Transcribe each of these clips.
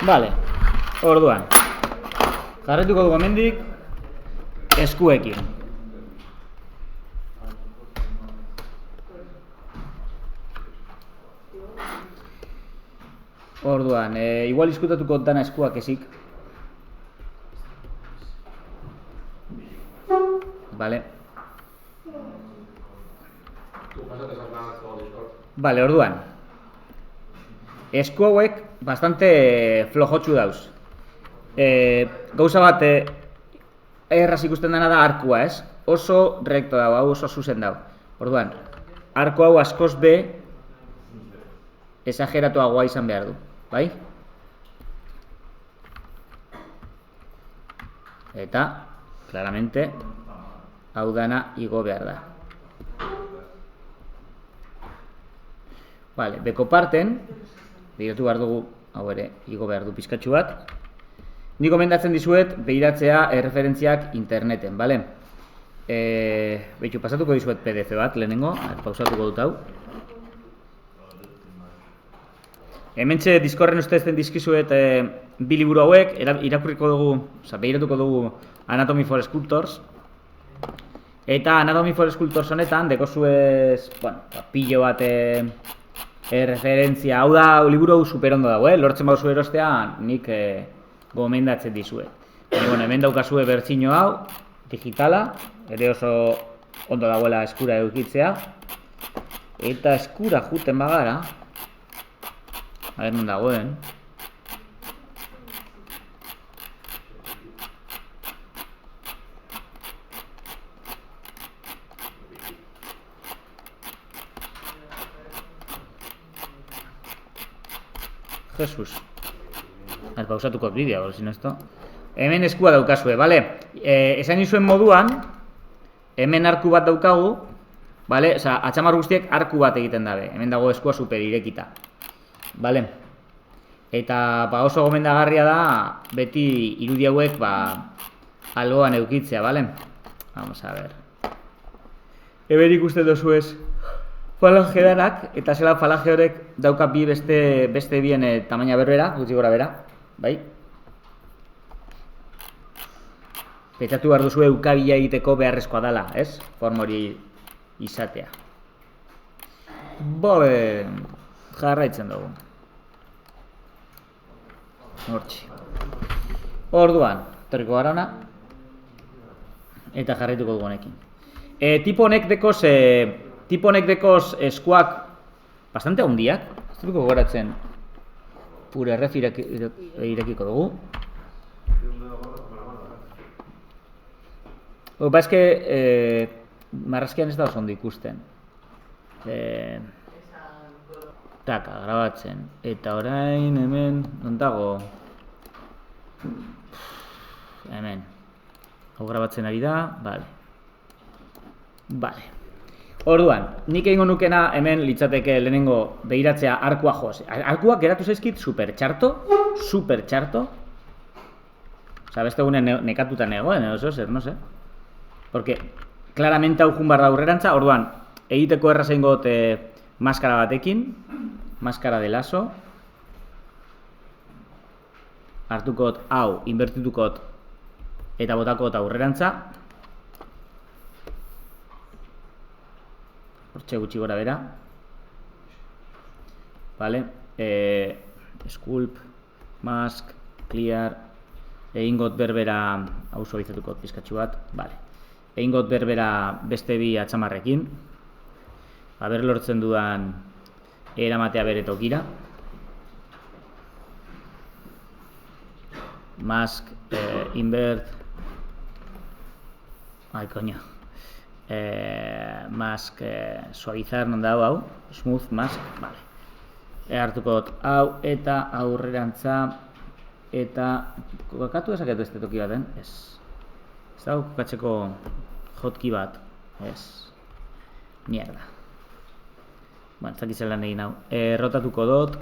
Vale, orduan. Jarretuko dugu hemendik eskuekin. Orduan, igual izkutatuko dana eskuak ezik. Vale. Vale, orduan. Esku hauek bastante flojotxu dauz. Gauza bat, erraz ikusten dena da arkua, ez? Oso recto dago, hau oso zuzen dago. Orduan, arku hau askoz be esageratuagoa izan behar du, bai? Eta, claramente, hau dana igo behar da. Vale, beko parten, begiratu behar dugu, hau ere, igo behar du pizkatxu bat. Ni gomendatzen dizuet behiratzea erreferentziak interneten, bale? Beitu, pasatuko dizuet PDF bat, lehenengo, pausatuko dut hau. Hementxe Discorden ustezten dizkizuet bi liburu hauek, irakurriko dugu, behiratuko dugu Anatomy for Sculptors. Eta Anatomy for Sculptors honetan, dekozuez, pilo bat referentzia, hau da, liburu hau superondo dago, lortzen bauzu erostea, nik gomendatzen dizuet. Hemen daukazue bertsio hau, digitala, ere oso ondo dagoela eskura edukitzea. Eta eskura juten bagara, non dagoen. Jesus. Pausatuko bidea, sin esto. Hemen eskua daukazue, bale? Esan izuen moduan, hemen arku bat daukagu, bale? Osa, atxamar guztiek arku bat egiten dabe. Hemen dago eskua super irekita. Bale? Eta oso gomendagarria da, beti irudi hauek, alboan eukitzea, bale? Vamos a ver. Hemen ikusten dozuez falange danak, eta zela falange horrek dauka bi beste bien tamaina berbera, gutxi gora bera, bai? Pentsatu behar duzu eukabila egiteko beharrezkoa dela, ez? Forma hori izatea. Bale, jarraitzen dugu. Hortxe. Orduan, torriko gara ona, eta jarraituko dugu honekin. Tipo honek dekoz eskuak bastante handiak, ez dugu goratzen pure ref irekiko dugu. Eske, marrazkian ez da oso ondo ikusten. Taka, grabatzen. Eta orain hemen, non dago? Hemen. Hau grabatzen ari da, bale. Bale. Orduan, nik egingo nukena hemen litzateke lehenengo behiratzea arkua joz. Arkuak geratu zaizkit super txarto. Osa, beste egunen nekatuta negoen, edo zer, no sé. Porque, claramente hau jun barra aurrerantza, orduan, egiteko erraz egingot maskara batekin, maskara de lazo. Hartukot hau, inbertitukot, eta botakot aurrerantza. Hortxe gutxi gora bera. Vale. Sculpt, mask, clear. Egingot berbera, hau suabizatukot pizkatxu bat. Vale. Egingot berbera beste bi atxamarrekin. Aber lortzen dudan eramatea bere tokira. Mask, invert. Ai, coño. Mask, suavizar non dago hau. Smooth mask, vale. Hartukot hau eta aurrerantza. Eta kokatu ezaketu ez toki baten? Ez. Ez dago kokatzeko hotkey bat. Ez. Mierda. Bueno, ez dakit zelan egin hau. Rotatuko dut.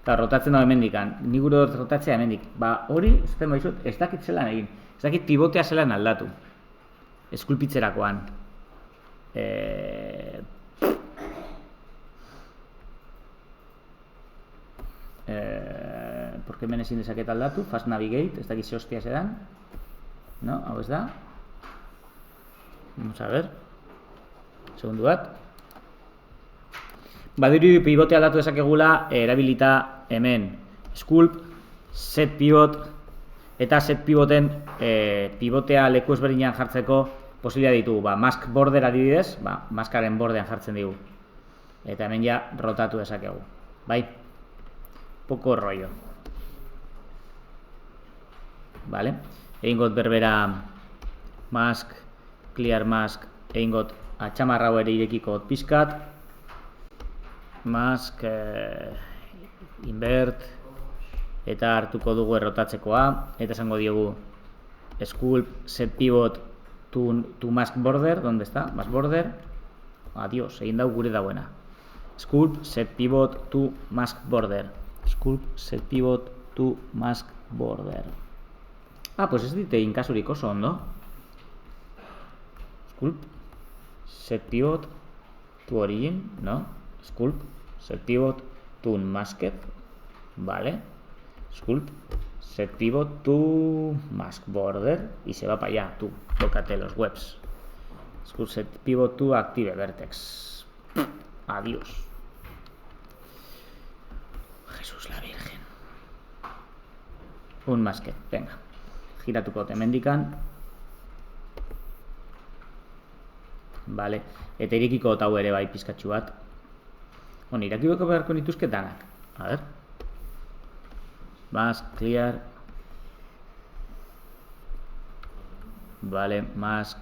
Eta rotatzen dago hemendikan. Nik gure dut rotatzea hemendik. Hori, ez dakit zelan egin. Ez dakit pivotea zelan aldatu. Eskulpitzerakoan. porque hemen ezin dezaket aldatu, fast navigate, ez dakit ze hostia zedan. No, hau ez da. Vamos a ver. Segundu bat. Badiru pivote aldatu dezakegula, erabilita hemen sculpt, set pivot, eta set pivoten pivotea leku ezberdinean jartzeko posibilitatea ditugu. Mask border adibidez, maskaren bordean jartzen digu. Eta hemen ja rotatu dezakegu. Bai? Poco rollo. Vale? Egingot berbera mask, clear mask, egingot atxamarrau ere irekiko pizkat. Mask, invert, eta hartuko dugu errotatzekoa, eta esango diogu sculpt, set pivot to mask border, ¿dónde está? Mask border, adiós, egin dau gure dauena. Sculpt, set pivot to mask border. Sculpt, set pivot to mask border. Pues ez dite inkasurik oso ondo. Sculpt, set pivot to origin, no? Sculpt, set pivot to masked, vale. Sculpt, set pivot to mask border y se va para allá, tú, tócate los webs. Sculpt, set pivot to active vertex. Adiós. Jesús la Virgen. Un masked, venga. Giratuko temendikan. Vale, eta irekiko tau ere bai pizkatxu bat. Irakibeko beharko nituzke danak. A ver. Mask, clear. Vale, mask,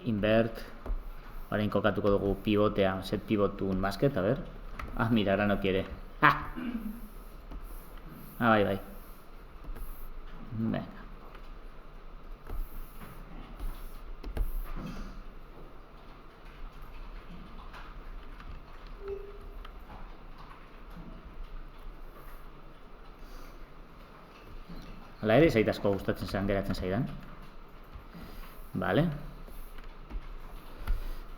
invert. Ahora kokatuko dugu pivotea, set pivot to un masked, a ver. Mira, ahora no quiere. Bai. Venga. Hala ere, zait asko gustatzen zean geratzen zaidan. Vale.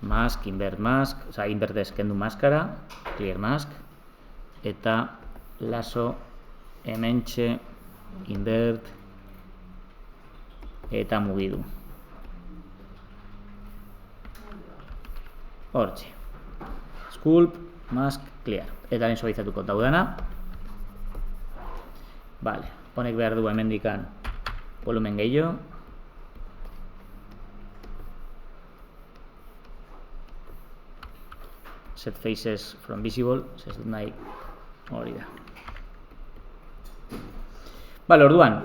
Mask, invert mask, invert kendu maskara, clear mask, eta lasso, hementxe, invert, eta mugidu. Hortxe. Sculpt, mask, clear. Eta lehen suavizatuko daudana. Vale. Honek behar du hemendikan volumen gehiago. Set faces from visible, ez dut nahi hori da. Vale, orduan,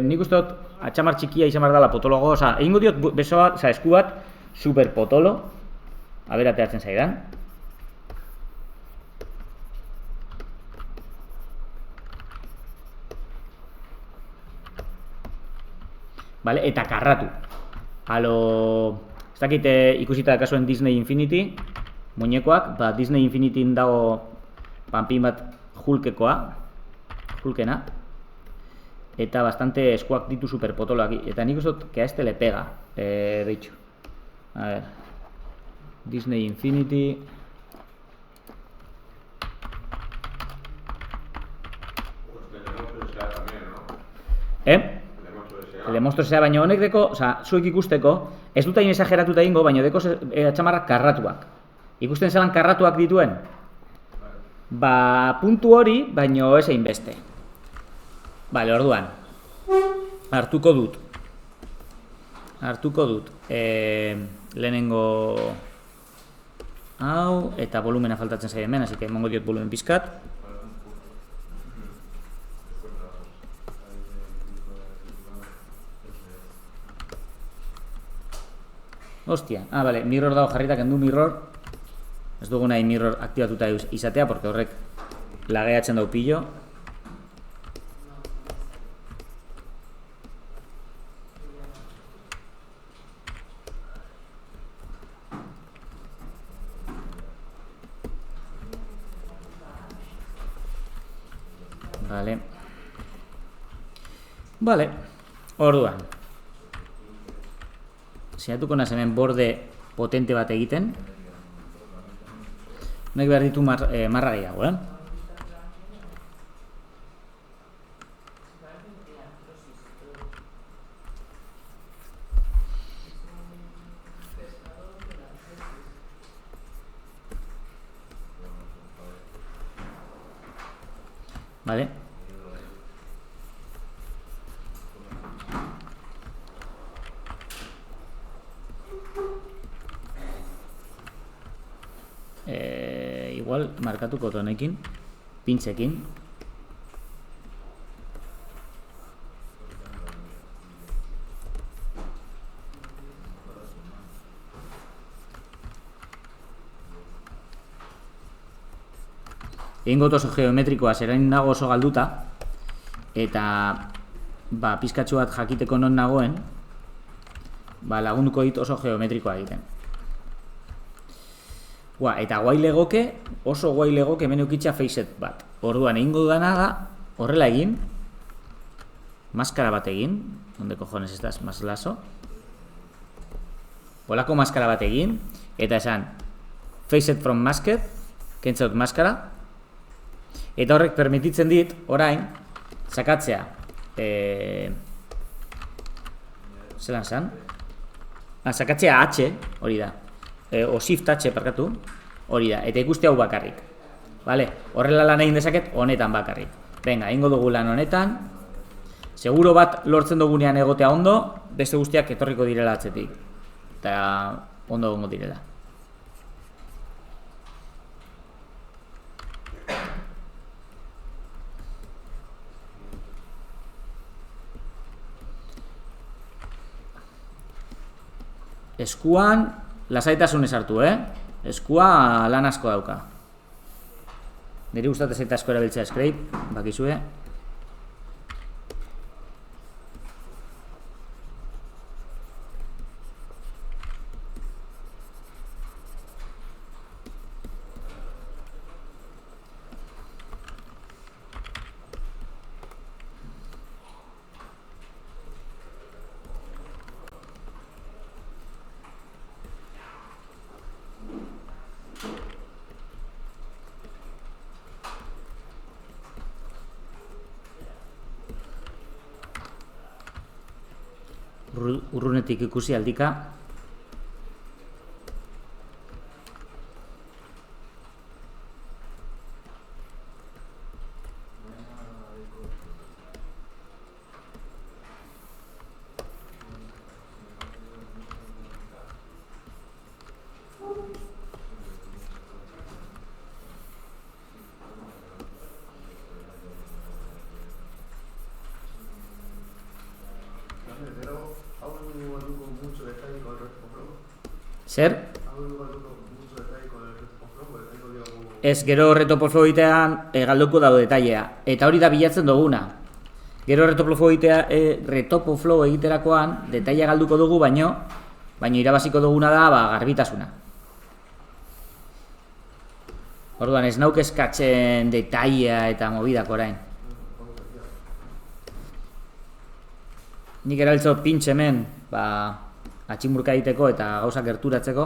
nik uste dut atxamar txikia izan behar dela potologo, egingo diot besoa, esku bat super potolo, aberateatzen zaidan. Vale, eta karratu. Ez dakit ikusita kasuen Disney Infinity, muñekoak, Disney Infinityn dago panpin bat Hulkena, eta bastante eskuak ditu super potoloak, eta nik uste que a este le pega, dicho. A ver, Disney Infinity. El de Monstruos S.A. baina honek deko, zuek ikusteko, ez dut hain esageratuta ingo, baina deko atxamarrak karratuak. Ikusten zelan karratuak dituen? Puntu hori, baino ez egin beste. Bale, orduan. Hartuko dut. Lehenengo hau, eta volumena faltatzen zaien hemen, así que emongo diot volumen pizkat. Hostia, vale, mirror dago jarrita, kendu mirror. Ez dugu nahi mirror aktibatuta izatea, porque horrek lageatzen dau pillo. Vale, orduan. Sinatuko naz hemen borde potente bat egiten. Nek behar ditu marra gehiago, Vale? Igual markatuko honekin, pintzekin. Egingo oso geometrikoa, zerain nago oso galduta, eta pizkatxo bat jakiteko non nagoen, lagunduko dit oso geometrikoa egiten. Eta guai legoke, oso guai legoke hemen eukitza facet bat. Orduan egingo dudana da, horrela egin, maskara bat egin, onde cojones estás, más laso, holako maskara bat egin, eta esan, facet from masked, kentzot maskara, eta horrek permititzen dit, orain, sakatzea, zelan zan? Sakatzea H, hori da, o shift H, parkatu, hori da, eta ikuste hau bakarrik. Vale? Horrela lan egin dezaket, honetan bakarrik. Venga, egingo dugu lan honetan, seguro bat lortzen dugunean egotea ondo, beste guztiak etorriko direla atzetik. Eta ondo gongo direla. Eskuan, lasaitasunez hartu, Eskua lan asko dauka. Niri gustatzen zait asko erabiltzea scrape, bakizue. Urrunetik ikusi aldika. Zer? Ez, gero retopoflow egitean galduko dago detailea. Eta hori da bilatzen duguna. Gero retopoflow egiterakoan detailea galduko dugu, baino irabaziko duguna da garbitasuna. Orduan ez nauk eskatzen detailea eta mobidak orain. Nik erabiltzo pintx hemen, atximurka egiteko eta gauzak gerturatzeko.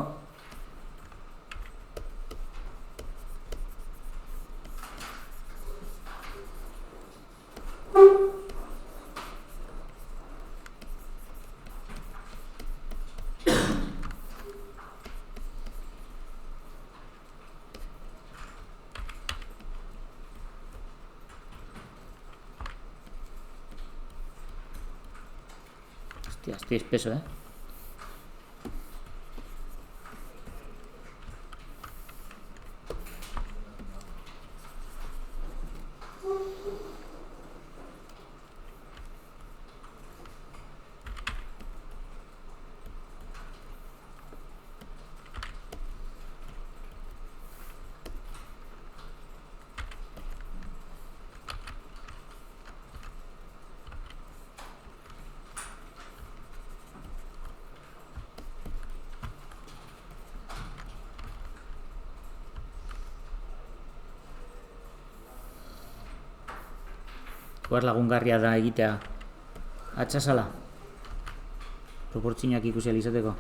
Hostia, estoy espeso, Guar lagungarria da egitea atxasala. Proportzioak ikusi alizateko.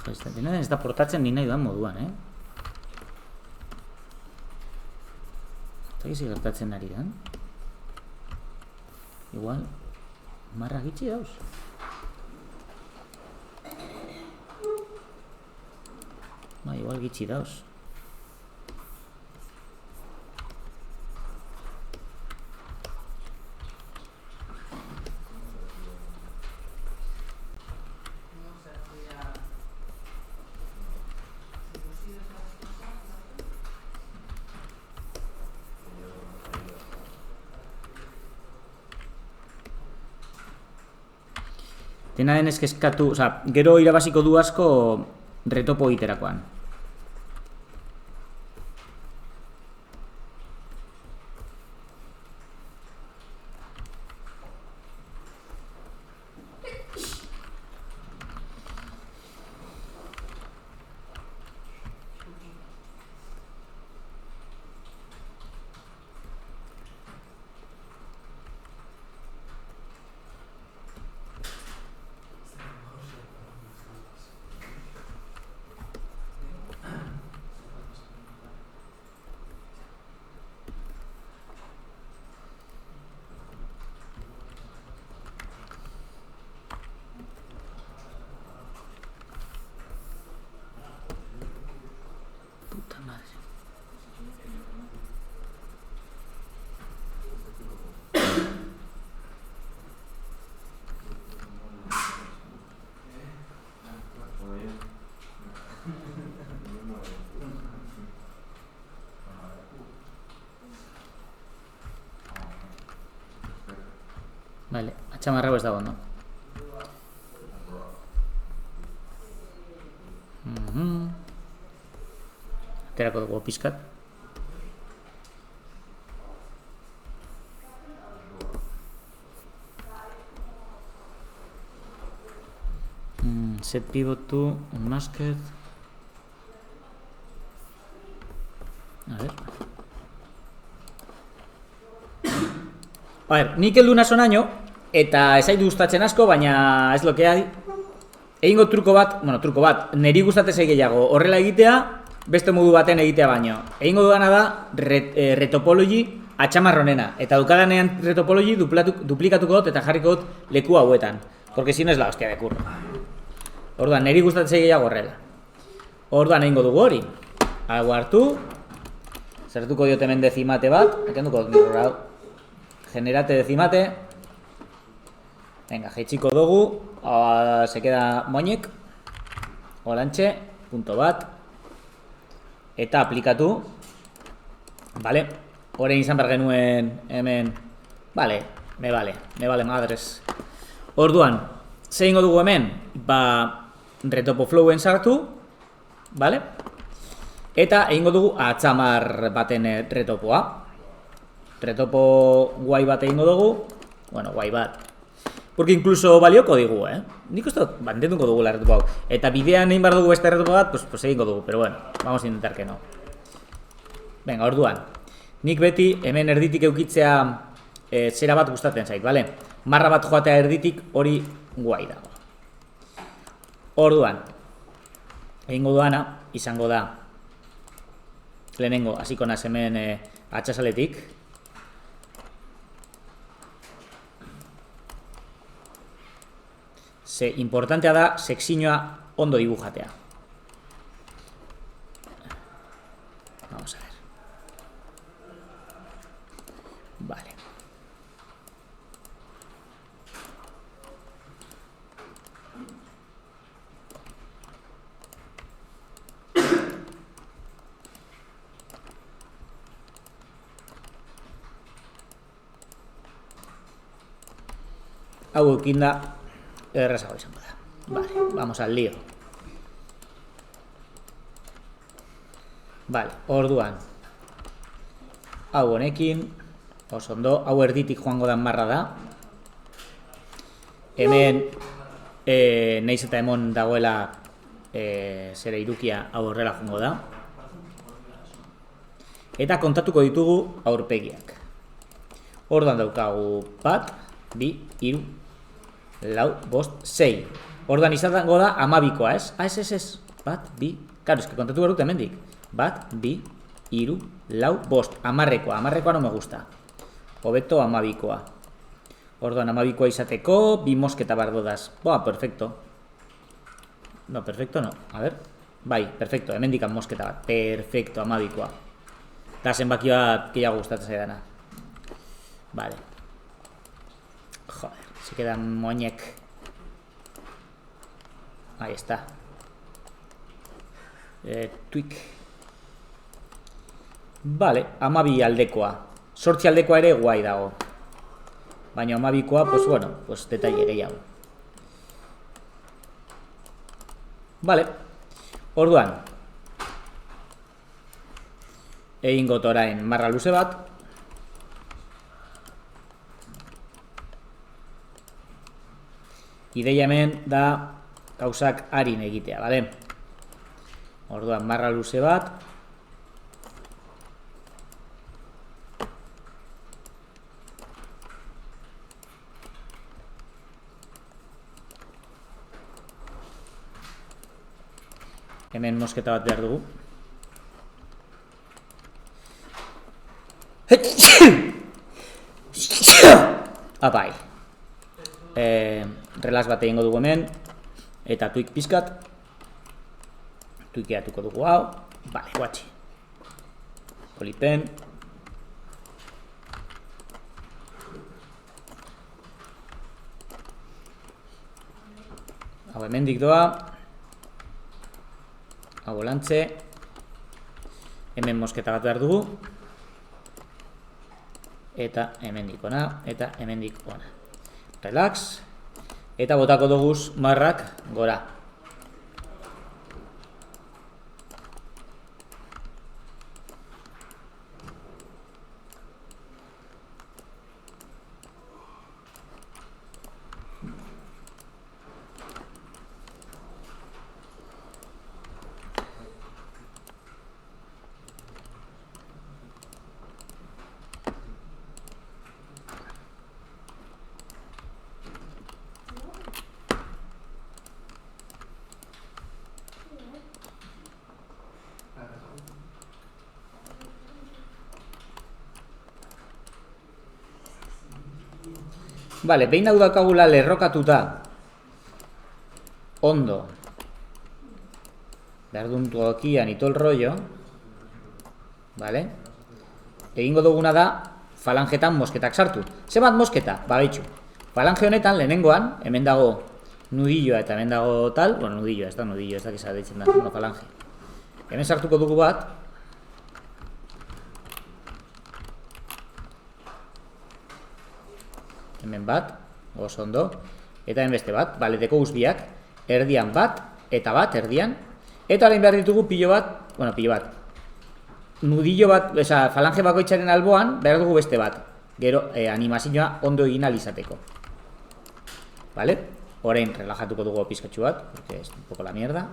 Dena ez da portatzen ni nahi duan moduan, Eta gizi gertatzen ari dan. Igual, marra gitxi dauz. Igual gitxi dauz. Dena denez eskatu, gero irabaziko du asko retopo egiterakoan. Puta madre. Vale, atxamarra ez dago, no? Aterako dugu pizkat. Set pivot to unmasked. A ver, nik heldu naso naino, eta ez zaitu gustatzen asko, baina ez lokeai. Egingo truko bat, neri gustatzen gehiago horrela egitea, beste modu baten egitea baino. Egingo duana da retopology atxamarronena. Eta dukadanean retopology duplikatuko dut eta jarriko dut leku hauetan. Porque si no es la hostia de curro. Orduan, neri gustatzen gehiago horrela. Orduan egingo dugu hori. Hau hartu. Zertuko diot hemen decimate bat. Ekenduko dut mirror hau. Generate decimate. Venga, jaitsiko dugu. Se queda moñek. Olantxe. Punto bat. Eta aplikatu. Vale. Horein izan behar genuen hemen. Vale, me vale madres. Orduan, ze ingo dugu hemen? Retopo flowen sartu. Vale. Eta egingo dugu atxamar baten retopoa. Retopo guai bat egingo dugu. Bueno, guai bat. Porque incluso balioko digu, Nik uste dut, entenduko dugu la retopo hau. Eta bidean egin behar dugu beste retopo bat, pues egingo dugu. Pero bueno, vamos a intentar que no. Venga, orduan. Nik beti hemen erditik eukitzea zera bat gustatzen zait, bale? Marra bat joatea erditik hori guai dago. Orduan, egingo duana, izango da, lehenengo, hasiko naz hemen atxasaletik. Ze importantea da, sekzioa ondo dibujatea. Vamos a ver. Vale. Hau eukinda errazago izango da. Vale, vamos al lío. Vale, orduan. Hau honekin, oso ondo, hau erditik joango da marra da. Hemen, naiz eta emon dagoela zera irukia hau horrela joango da. Eta kontatuko ditugu aurpegiak. Orduan daukagu bat, bi, hiru, lau, bost, sei. Orduan izango da 12koa, ez? Ez. Bat, bi. Claro, es que kontatu behar dut hemendik. Bat, bi, hiru, lau, bost. 10koa. 10koa no me gusta. Hobeto 12koa. Orduan 12koa izateko, bi mosketa bardo daz. Boa, perfecto. No, perfecto no. A ver. Bai, perfecto. Hemendikan mosketa bat. Perfecto, 12koa. Da zenbaki bat gehiago gustatzen zaidana. Vale. Joder, se quedan moñek. Ahí está. Tweak. Vale, 12 aldekoa. 8 aldekoa ere guai dago. Baina 12koa, pues bueno, pues detalle gehiago. Vale. Orduan. Egingo orain marra luze bat. Ideia hemen da gauzak arin egitea, bale? Orduan marra luze bat. Hemen mosketa bat behar dugu. Apai. Relax bat egingo dugu hemen. Eta tweak pizkat. Tweakeatuko dugu hau. Vale, guatxi. Polipen. Hau hemendik doa. Hau lantze. Hemen mosketa bat behar dugu. Eta hemendik ona. Eta hemendik ona. Relax. Eta botako duguz marrak gora. Vale, behin hau dakagula lerrokatuta ondo behar duen tokian ito el rollo, vale? Egingo duguna da falangetan mosketak sartu. Zenbat mosketa? Baitxu. Falange honetan lehenengoan, hemen dago nudilloa eta hemen dago tal, bueno, nudilloa, ez da nudillo, ez da kisa deitzen da, no falange. Hemen sartuko dugu bat. Hemen bat, oso ondo. Eta hemen beste bat, bale, deko guzbiak. Erdian bat, eta bat, erdian. Eta orain behar ditugu pilo bat, bueno, pilo bat. Nudillo bat, esa, falange bakoitzaren alboan, behar dugu beste bat. Gero, animazioa ondo egin alizateko. Vale? Orain, relajatuko dugu pizkatxu bat, porque es un poco la mierda.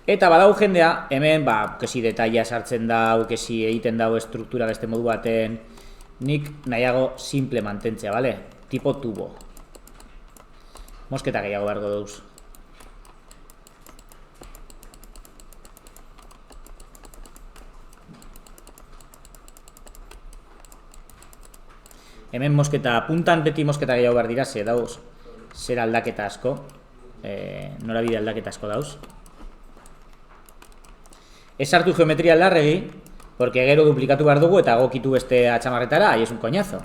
Eta badau jendea, hemen, ba, kesi detaila sartzen dau, kesi egiten dau estruktura beste modu baten. Nik nahiago simple mantentzea, vale? Tipo tubo. Mosketa gehiago beharko dauz. Hemen mosketa, puntan beti mosketa gehiago behar dira, ze dauz zer aldaketa asko, norabide aldaketa asko dauz. Ez hartu geometria larregi, porque gero duplikatu behar dugu eta gokitu beste atxamarretara, y es un coñazo.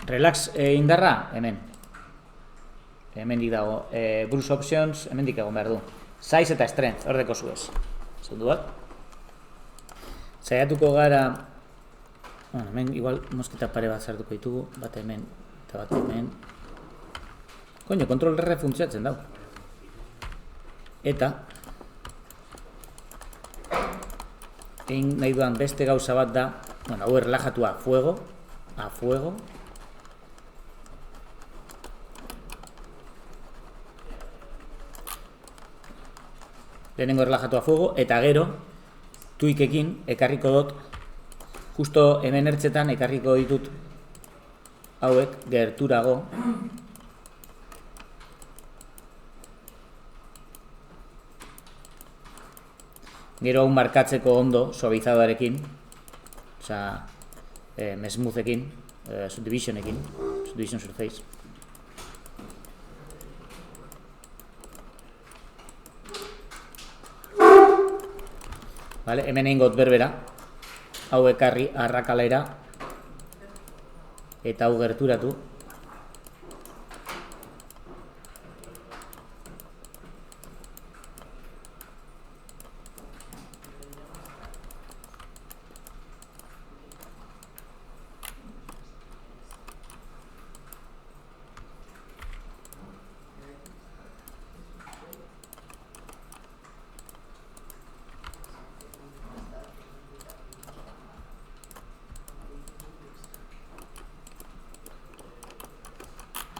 Relax indarra, hemen. Hemendik dago. Bruce options, hemendik egon behar du. Size eta strength, hor deko zuez. Zundu bat. Zaiatuko gara... Bueno, hemen igual mosketa pare bat sartuko ditugu, bat hemen eta bat hemen. Koño, kontrol R funtzionatzen dau. Eta egin nahi duan beste gauza bat da, bueno, hau erlajatua a fuego. lehenengo erlajatu a fuego, eta gero, tuikekin ekarriko dut, justo hemen ertzetan ekarriko ditut hauek gerturago. Gero hau markatzeko ondo, suavizadoarekin, osea, smoothekin, subdivision surface. Vale, hemen egingot berbera, hau ekarri arrakalera, eta hau gerturatu.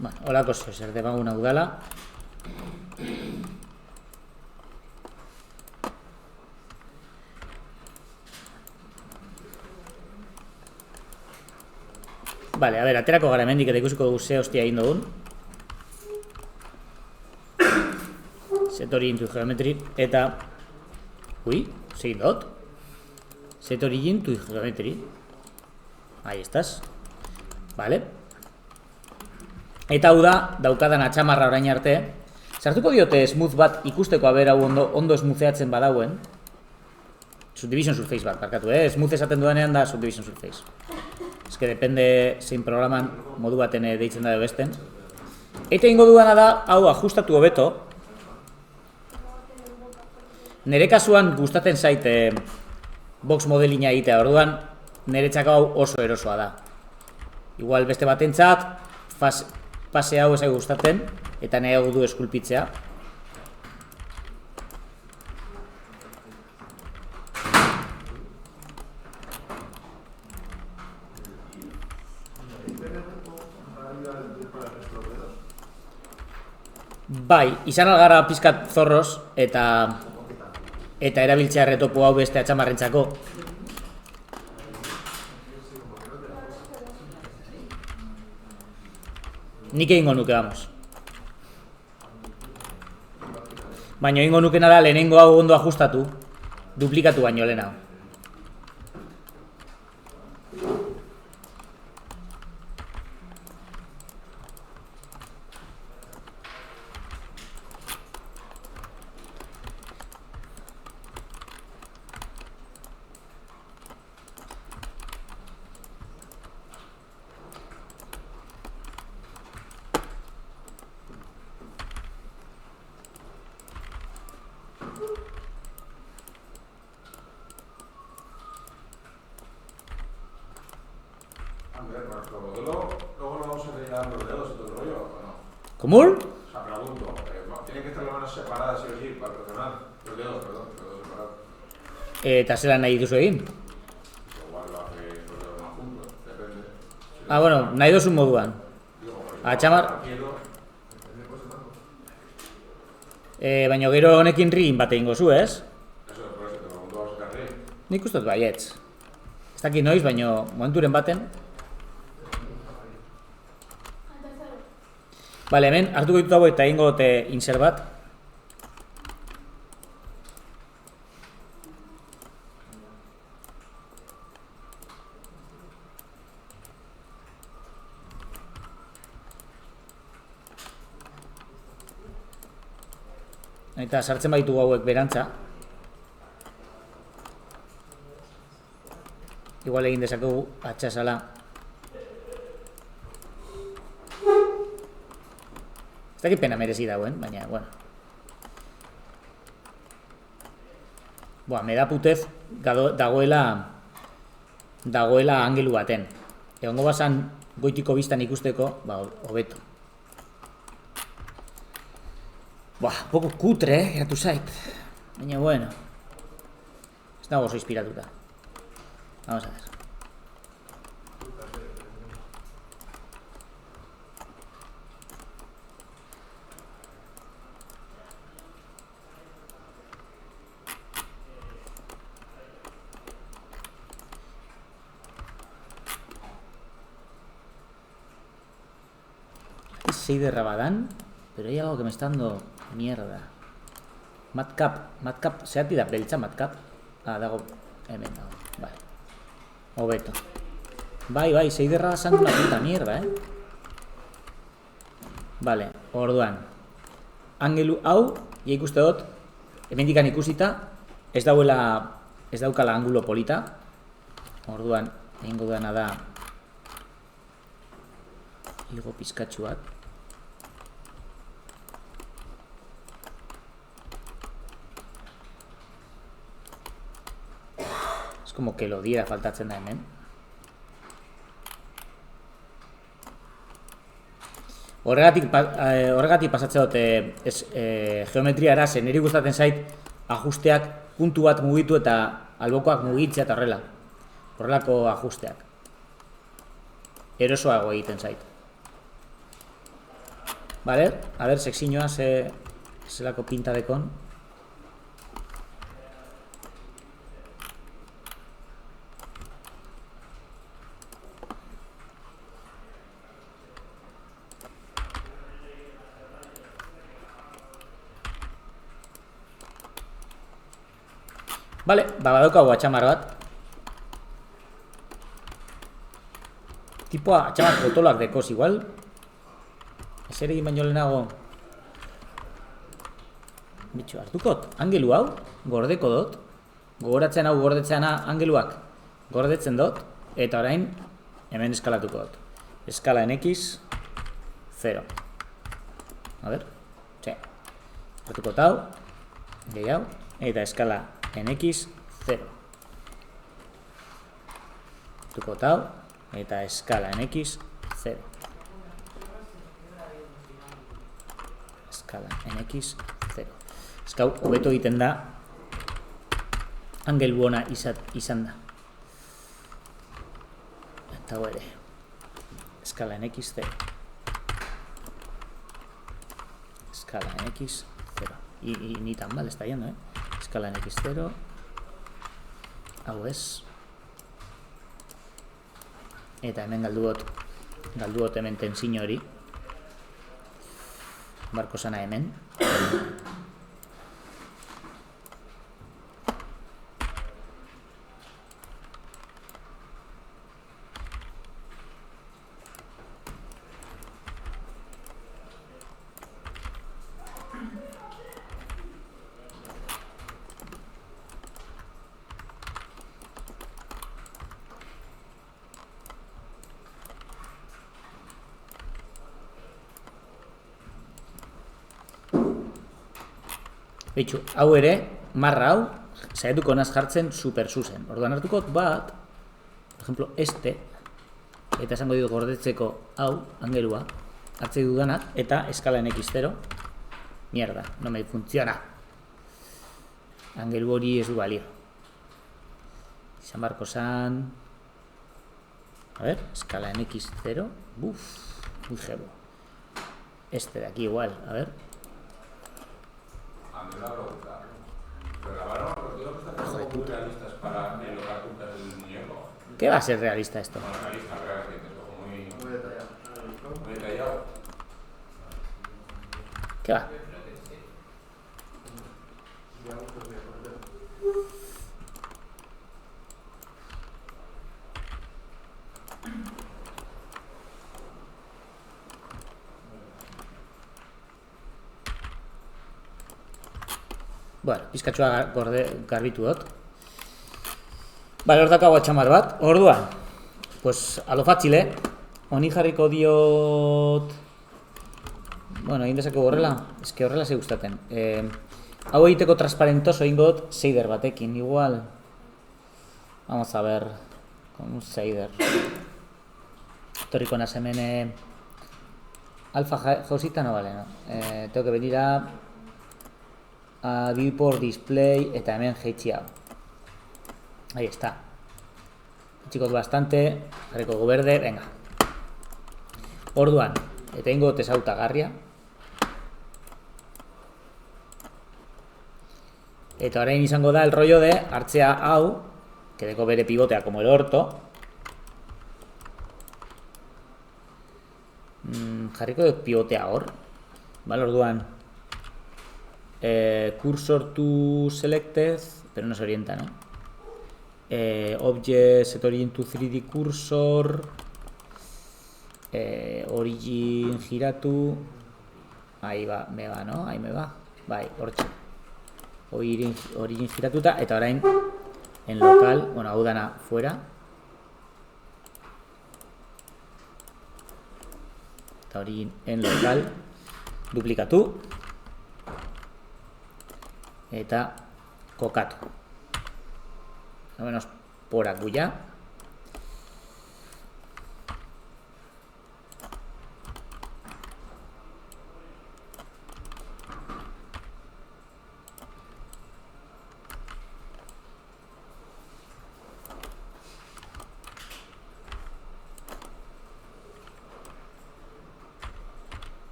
Bueno, holako zer demaguna udala. Vale, a ver, aterako gara hemendik eta ikusiko dugu ze hostia egin dugun. Set origin to geometry eta... Ui, segin dut. Set origin to geometry. Ahí estás. Vale. Eta hau da, daukadan atxamarra orain arte. Sartuko diote smooth bat ikusteko abera ondo smootheatzen badauen. Subdivision surface bat, barkatu, smooth esaten dudanean da subdivision surface. Ez que depende zein programan modu baten deitzen da besten. Eta ingo dudana da, hau ajustatu hobeto. Nere kasuan gustatzen zait box modelina egitea, orduan niretzako hau oso erosoa da. Igual beste batentzat, pase hau ezai gustatzen, eta nahiago du eskulpitzea. Bai, izan algara pizkat zorroz, eta erabiltzea retopo hau beste atxamarrentzako. Nik egingo nuke, vamos. Baina egingo nukena da lehenengo hau ondo ajustatu, duplikatu baino lehenago. ¿Cómo? O sea, pregunto, ¿tienen que estar las manos separadas sí o sí para presionar? Los dedos separados. Eta zelan nahi duzu egin? Igual lo hace los dedos más juntos, depende. Ah, bueno, nahi duzun moduan. Atxamar... baina gero honekin rigin bat egingo zu, ez? Eso, por eso te pregunto, ¿vas a sacar rig? Nik uste dut baietz. Ez dakit noiz, baina momenturen baten. Bale, hemen hartuko ditut hau eta egingo dute insert bat. Eta sartzen baitu hauek berantza. Igual egin dezakegu atxasala. Ez dakit pena merezi dauen, baina, bueno. Boa, me da putez dagoela angelu baten. Egongo bazan goitiko biztan ikusteko, ba, hobeto. Boa, poco kutre, geratu zait. Baina, bueno. Ez dago oso inspiratuta. Vamos a ver. seiderra badan, pero hay algo que me está dando mierda. Madcap, zehati da beltza Madcap? Dago, hemen dago, vale. Hobeto. Bai, seiderra zan una puta mierda, Vale, orduan. Angelu hau, ja ikuste dut, hemendikan ikusita, ez daukala angulo polita. Orduan, egingo duena da igo pizkatxu bat. Es como que lo diera faltatzen da hemen. Horregatik pasatzen dut geometriara, zen niri gustatzen zait ajusteak puntu bat mugitu eta albokoak mugitzea eta horrelako ajusteak. Erosoago egiten zait. Vale, a ver, sexiñoa zelako pinta dekon. Vale, badaukagu atxamar bat. Tipo atxamar potolak dekoz igual. Ezer egin baino lehenago. Bitxo, hartukot, angelu hau, gordeko dut. Gogoratzen hau gordetzeana angeluak gordetzen dut. Eta orain, hemen eskalatuko dut. Eskala NX 0. A ver, txe. Hartukot hau, gehiago, eta eskala NX 0. Hartukot hau, eta eskala NX 0. Eskala NX 0. Eskau, hobeto egiten da, angelu ona izan da. Eta ere, eskala NX 0. Escala NX 0. Y ni tan mal está yendo, Escala NX 0. Hau ez. Eta hemen galdu dut hemen tensiño hori. Barko sana hemen. Bitxu, hau ere, marra hau, saiatuko naz jartzen super zuzen. Orduan hartuko bat, por ejemplo, eta esango ditu gordetzeko hau, angelua, hartzei dudanak, eta eskala NX 0, mierda, no me funciona. Angelu hori ez du balio. Izan barko zan... A ver, escala NX 0, muy jebo. De aquí igual, a ver. Una pregunta. ¿Pero grabaron los tíos que están muy realistas para lo que apunta el muñeco? ¿Qué va a ser realista esto? Bueno, realista, muy detallado. Muy detallado. ¿Qué va? Bueno, pizkatxoa garbitu dut. Bale, hor dakago atxamar bat. Orduan, pues, alo fatxile. Honi jarriko diot... Bueno, egin dezako horrela. Ez que horrela ze gustaten. Hau egiteko transparentoso egin dut shader batekin, igual. Vamos a ver. Con un shader. Torriko naz hemen... Alfa jausita no vale, no. Tengo que venir a viewport display eta hemen jaitsi hau. Ahí está. Chicos, bastante. Jarriko verde, venga. Orduan, eta ingo tesautagarria. Eta orain izango da el rollo de hartzea hau, que deko bere pivotea como el orto. jarriko dut pivotea hor. Vale, orduan. Cursor to selected, pero no se orienta, ¿no? Object set origin to 3D cursor. Origin giratu. Ahí va, me va, ¿no? Ahí me va. Bai, hortxe. Origin giratuta, eta orain en local, bueno, hau dana fuera. Eta origin en local, duplikatu. Eta kokatu. Al menos por acullá.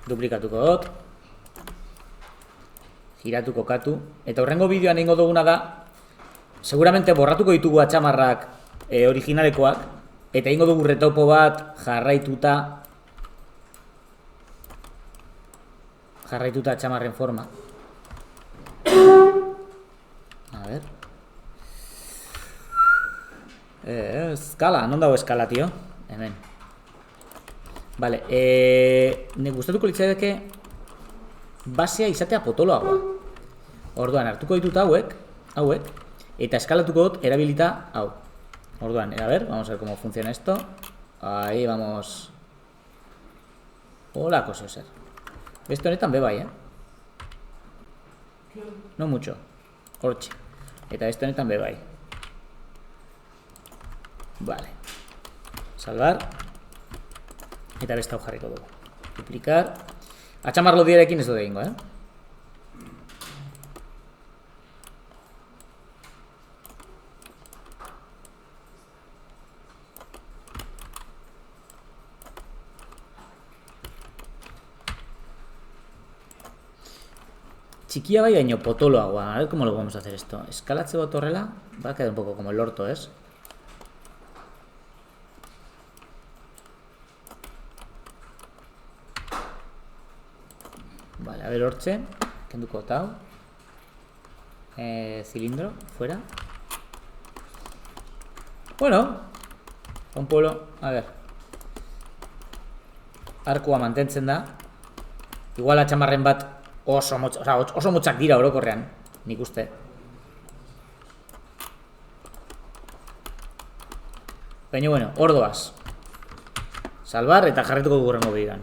Duplikatuko dut. Giratu, kokatu. Eta horrengo bideoan egingo duguna da, seguramente borratuko ditugu atxamarrak originalekoak, eta egingo dugu retopo bat jarraituta atxamarren forma. A ver. Eskala, non dago eskala, tio? Hemen. Vale, ne gustatuko litzaidake basea izatea potoloagoa. Orduan, hartuko ditut hauek, eta eskalatuko dut erabilita hau. Orduan, a ver, vamos a ver cómo funciona esto. Ahí vamos. Hola, cosa ser. Beste honetan be bai, No mucho. Hortxe. Eta beste honetan be bai. Vale. Salvar. Eta beste hau jarriko dugu. Duplicar. Atxamar lodiarekin ez dut egingo, Txikia bai baino potoloagoa. A ver cómo lo vamos a hacer esto. Eskalatze bat horrela. Va a quedar un poco como el orto, ¿es? Vale, a ver, hortxe. Kenduko tau. Cilindro, fuera. Bueno. Un polo, a ver. Arkua mantentzen da. Igual atxamarren bat oso motzak dira orokorrean. Nik uste. Baina, bueno, hor doaz. Salvar eta jarretuko gurrengo bidean.